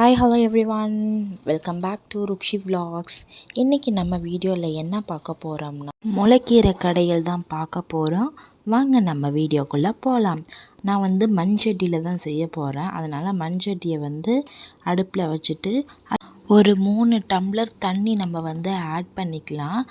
Hi hello everyone, welcome back to Rukshi vlogs. இன்றைக்கி நம்ம வீடியோவில் என்ன பார்க்க போகிறோம்னா முளைக்கீரை கடையில் தான் பார்க்க போகிறோம். வாங்க நம்ம வீடியோக்குள்ளே போகலாம். நான் மண்சட்டியில் தான் செய்ய போகிறேன். அதனால் மண்சட்டியை அடுப்பில் வச்சுட்டு ஒரு 3 டம்ளர் தண்ணி நம்ம ஆட் பண்ணிக்கலாம்.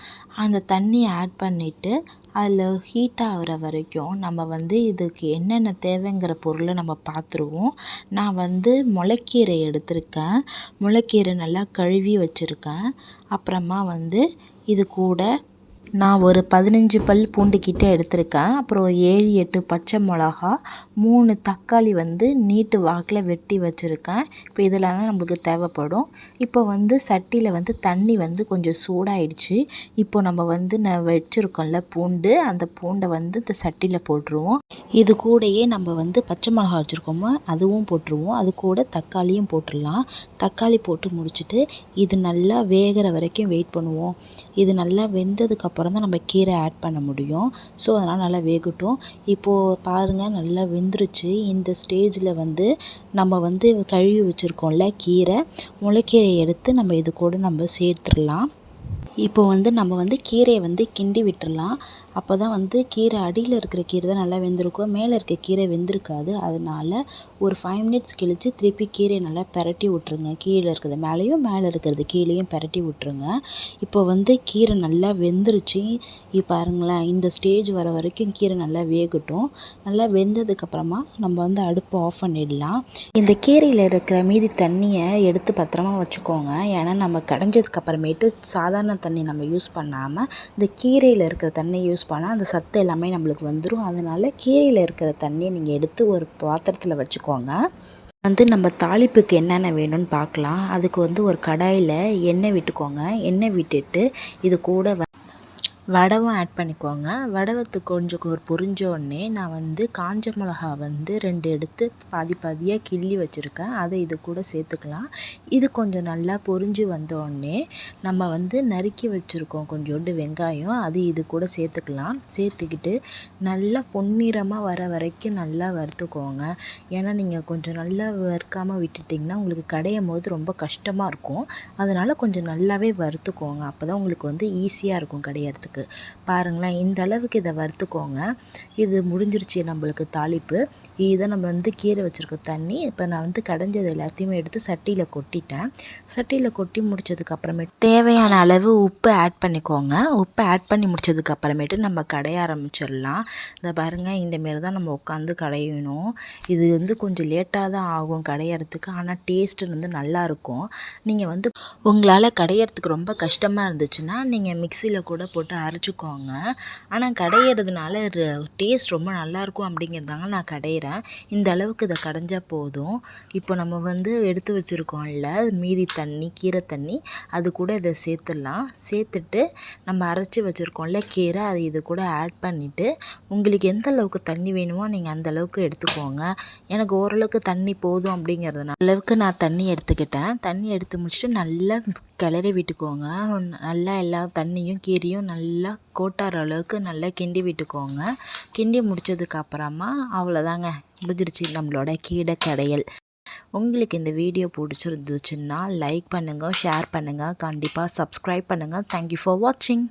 அந்த தண்ணி ஆட் பண்ணிவிட்டு அதில் ஹீட் ஆகிற வரைக்கும் நம்ம இதுக்கு என்னென்ன தேவைங்கிற பொருளை நம்ம பார்த்துருவோம். நான் முளைக்கீரை எடுத்திருக்கேன். முளைக்கீரை நல்லா கழுவி வச்சுருக்கேன். அப்புறமா இது கூட நான் ஒரு 15 பல் பூண்டுக்கிட்ட எடுத்திருக்கேன். அப்புறம் ஒரு 7-8 பச்சை மிளகா, 3 தக்காளி நீட்டு வாக்கில் வெட்டி வச்சுருக்கேன். இப்போ இதெல்லாம் தான் நம்மளுக்கு தேவைப்படும். இப்போ சட்டியில் தண்ணி கொஞ்சம் சூடாயிடுச்சு. இப்போ நம்ம நான் வச்சுருக்கோம்ல பூண்டு, அந்த பூண்டை இந்த சட்டியில் போட்டுருவோம். இது கூடயே நம்ம பச்சை மிளகா வச்சுருக்கோமோ அதுவும் போட்டுருவோம். அது கூட தக்காளியும் போட்டுடலாம். தக்காளி போட்டு முடிச்சுட்டு இது நல்லா வேகிற வரைக்கும் வெயிட் பண்ணுவோம். இது நல்லா வெந்ததுக்கப்புறம் தான் நம்ம கீரை ஆட் பண்ண முடியும். ஸோ அதனால் நல்லா வேகட்டும். இப்போது பாருங்கள், நல்லா வெந்துருச்சு. இந்த ஸ்டேஜில் நம்ம கழுவி வச்சுருக்கோம்ல கீரை, முளைக்கீரையை எடுத்து நம்ம இது கூட நம்ம சேர்த்துடலாம். இப்போ நம்ம கீரையை கிண்டி விட்டுடலாம். அப்போ தான் கீரை அடியில் இருக்கிற கீரை தான் நல்லா வெந்திருக்கும், மேலே இருக்க கீரை வெந்திருக்காது. அதனால் ஒரு 5 மினிட்ஸ் கழித்து திருப்பி கீரையை நல்லா பெரட்டி விட்ருங்க. கீழே இருக்கிறது மேலேயும், மேலே இருக்கிறது கீழேயும் பெரட்டி விட்ருங்க. இப்போ கீரை நல்லா வெந்துருச்சு. இப்போ பாருங்களேன், இந்த ஸ்டேஜ் வர வரைக்கும் கீரை நல்லா வேகட்டும். நல்லா வெந்ததுக்கப்புறமா நம்ம அடுப்பை ஆஃப் பண்ணிடலாம். இந்த கீரையில் இருக்கிற மீதி தண்ணியை எடுத்து பத்திரமா வச்சுக்கோங்க. ஏன்னா நம்ம கடைஞ்சதுக்கப்புறமேட்டு சாதாரண தண்ணி நம்ம யூஸ் பண்ணாமல் இந்த கீரையில் இருக்கிற தண்ணி யூஸ் பண்ணால் அந்த சத்து எல்லாமே நம்மளுக்கு வந்துடும். அதனால் கீரையில் இருக்கிற தண்ணியை நீங்கள் எடுத்து ஒரு பாத்திரத்தில் வச்சுக்கோங்க. நம்ம தாளிப்புக்கு என்னென்ன வேணும்னு பார்க்கலாம். அதுக்கு ஒரு கடாயில் எண்ணெய் விட்டுக்கோங்க. எண்ணெய் விட்டுட்டு இது கூட வடகம் ஆட் பண்ணிக்கோங்க. வடகத்துக்கு கொஞ்சம் ஒரு பொரிஞ்சோடனே நான் காஞ்ச மிளகா 2 எடுத்து பாதி பாதியாக கிள்ளி வச்சுருக்கேன். அதை இது கூட சேர்த்துக்கலாம். இது கொஞ்சம் நல்லா பொரிஞ்சு வந்தோடனே நம்ம நறுக்கி வச்சுருக்கோம் கொஞ்சோண்டு வெங்காயம், அது இது கூட சேர்த்துக்கலாம். சேர்த்துக்கிட்டு நல்லா பொன்னிறமாக வர வரைக்கும் நல்லா வறுத்துக்கோங்க. ஏன்னா நீங்கள் கொஞ்சம் நல்லா வறுக்காமல் விட்டுட்டிங்கன்னா உங்களுக்கு கடையும் போது ரொம்ப கஷ்டமாக இருக்கும். அதனால் கொஞ்சம் நல்லாவே வறுத்துக்கோங்க. அப்போ தான் உங்களுக்கு ஈஸியாக இருக்கும் கடையிறதுக்கு. பாருங்களேன், இந்த அளவுக்கு இதை வறுத்துக்கோங்க. இது முடிஞ்சிருச்சு நம்மளுக்கு தாளிப்பு. இதை நம்ம கீரை வச்சுருக்க தண்ணி இப்போ நான் கடைஞ்சது எல்லாத்தையுமே எடுத்து சட்டியில் கொட்டிட்டேன். சட்டியில் கொட்டி முடிச்சதுக்கு அப்புறமேட்டு தேவையான அளவு உப்பு ஆட் பண்ணிக்கோங்க. உப்பு ஆட் பண்ணி முடிச்சதுக்கு அப்புறமேட்டு நம்ம கடைய ஆரம்பிச்சிடலாம். இதை பாருங்கள், இந்தமாரி தான் நம்ம உட்காந்து கடையணும். இது கொஞ்சம் லேட்டாக தான் ஆகும் கடையிறதுக்கு, ஆனால் டேஸ்ட்டு நல்லாயிருக்கும். நீங்கள் உங்களால் கடையிறதுக்கு ரொம்ப கஷ்டமாக இருந்துச்சுன்னா நீங்கள் மிக்சியில் கூட போட்டு அரைச்சிக்கோங்க. ஆனால் கடையிறதுனால டேஸ்ட் ரொம்ப நல்லாயிருக்கும் அப்படிங்கிறதாங்க நான் கடையிறேன். இந்த அளவுக்கு இதை கடைஞ்சா போதும். இப்போ நம்ம எடுத்து வச்சுருக்கோம்ல மீதி தண்ணி, கீரை தண்ணி, அது கூட இதை சேர்த்துடலாம். சேர்த்துட்டு நம்ம அரைச்சி வச்சுருக்கோம்ல கீரை, அது இது கூட ஆட் பண்ணிவிட்டு உங்களுக்கு எந்த அளவுக்கு தண்ணி வேணுமோ நீங்கள் அந்த அளவுக்கு எடுத்துக்கோங்க. எனக்கு ஓரளவுக்கு தண்ணி போதும் அப்படிங்கிறதுனால அளவுக்கு நான் தண்ணி எடுத்துக்கிட்டேன். தண்ணி எடுத்து முடிச்சுட்டு நல்லா கிளறி விட்டுக்கோங்க. நல்லா எல்லா தண்ணியும் கீரையும் நல்லா கோட்டார அளவுக்கு நல்லா கிண்டி விட்டுக்கோங்க. கிண்டி முடிச்சதுக்கப்புறமா அவ்வளோதாங்க, முடிஞ்சிருச்சு நம்மளோட கீரை கடையல். உங்களுக்கு இந்த வீடியோ பிடிச்சிருந்துச்சுன்னா லைக் பண்ணுங்கள், ஷேர் பண்ணுங்கள், கண்டிப்பாக சப்ஸ்கிரைப் பண்ணுங்கள். தேங்க்யூ ஃபார் வாட்சிங்.